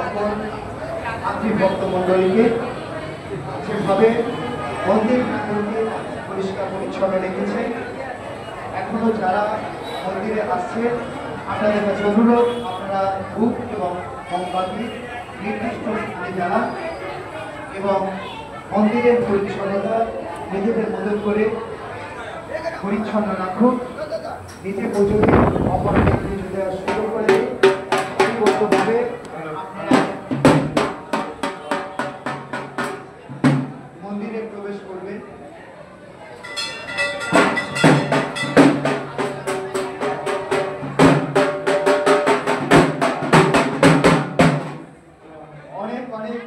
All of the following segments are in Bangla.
সকল ভক্ত মন্ডলীকে যেভাবে মন্দির প্রাঙ্গণকে পরিষ্কার পরিচ্ছন্ন রেখেছে, এখনো যারা মন্দিরে আসছে আপনাদের কাছে অনুরোধ, আপনারা ধূপ এবং মোমবাতি নির্দিষ্ট স্থানে জ্বালান এবং মন্দিরের পরিচ্ছন্নতা নিজেদের মতো করে পরিচ্ছন্ন রাখুন। নিজে পুজো দিন, অপরকে পুজো দেওয়ার সুযোগ করে দিন। ভাবে আপনারা মন্দিরে প্রবেশ করবেন। অনেক অনেক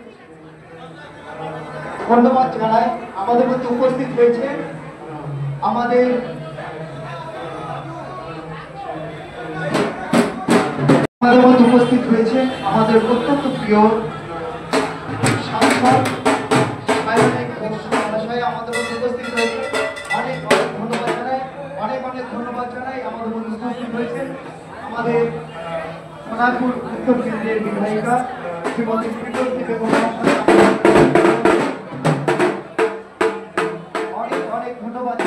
ধন্যবাদ জানাই। আমাদের মধ্যে উপস্থিত হয়েছে আমাদের আমাদের অত্যন্ত প্রিয় সাংসদ আমাদের মধ্যে উপস্থিত হয়েছে। অনেক অনেক ধন্যবাদ জানাই, অনেক ধন্যবাদ জানাই। আমাদের মধ্যে উপস্থিত হয়েছে আমাদের সোনারপুর উত্তর কেন্দ্রের বিধায়িকা শ্রীমতী প্রীতমী বেগম। অনেক অনেক ধন্যবাদ।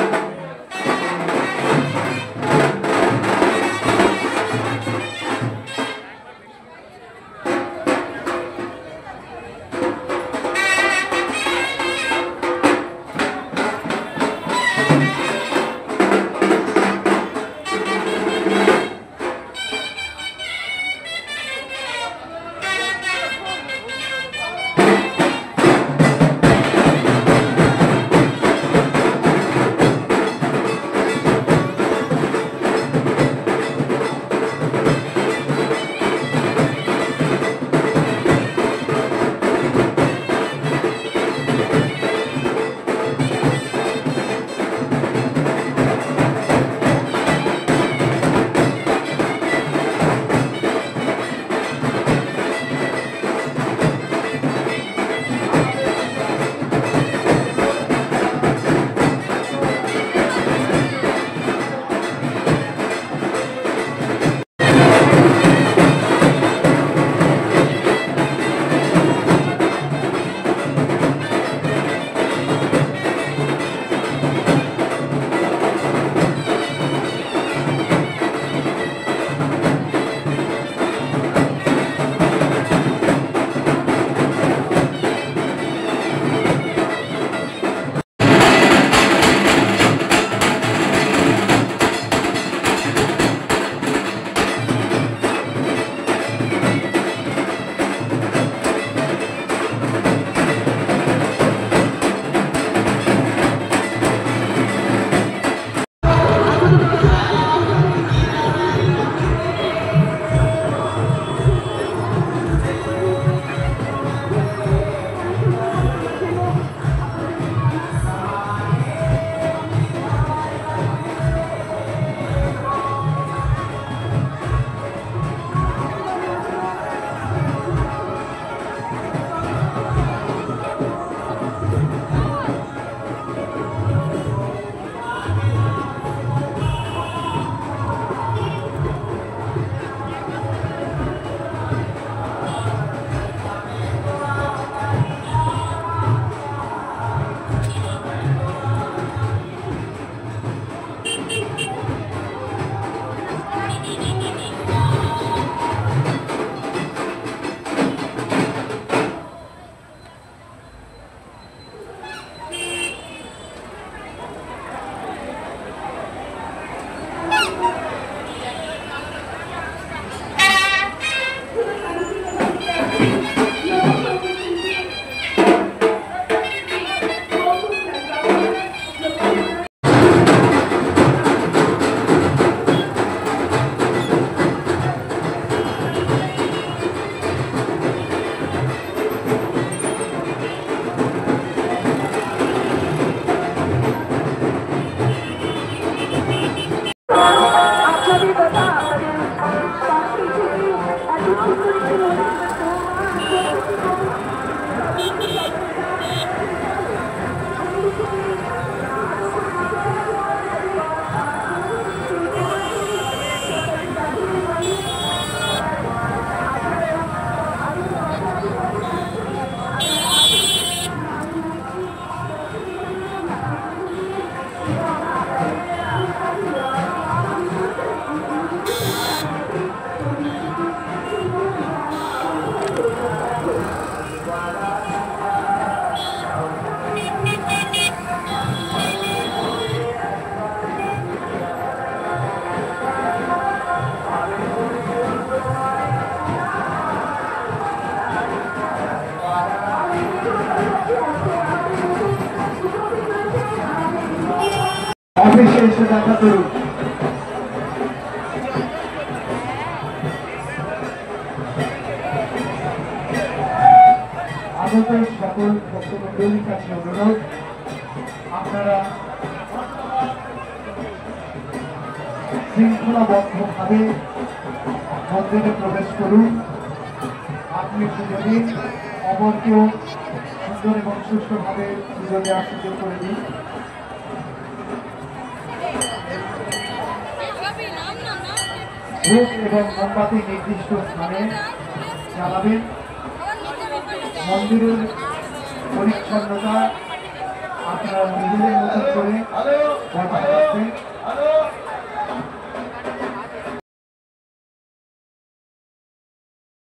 অফিসে এসে দেখা করুন। আগত সকল ভক্তমণ্ডলীর কাছে অনুরোধ, আপনারা শৃঙ্খলাবদ্ধভাবে মন্দিরে প্রবেশ করুন। আপনি পুজো দিন, অপরকেও সুন্দর এবং সুষ্ঠুভাবে পুজো দেওয়ার সুযোগ করে দিন। ধূপ এবং মোমবাতি নির্দিষ্ট স্থানে জ্বালাবেন। মন্দিরের পরিচ্ছন্নতা আপনারা নিজেদের মতো করে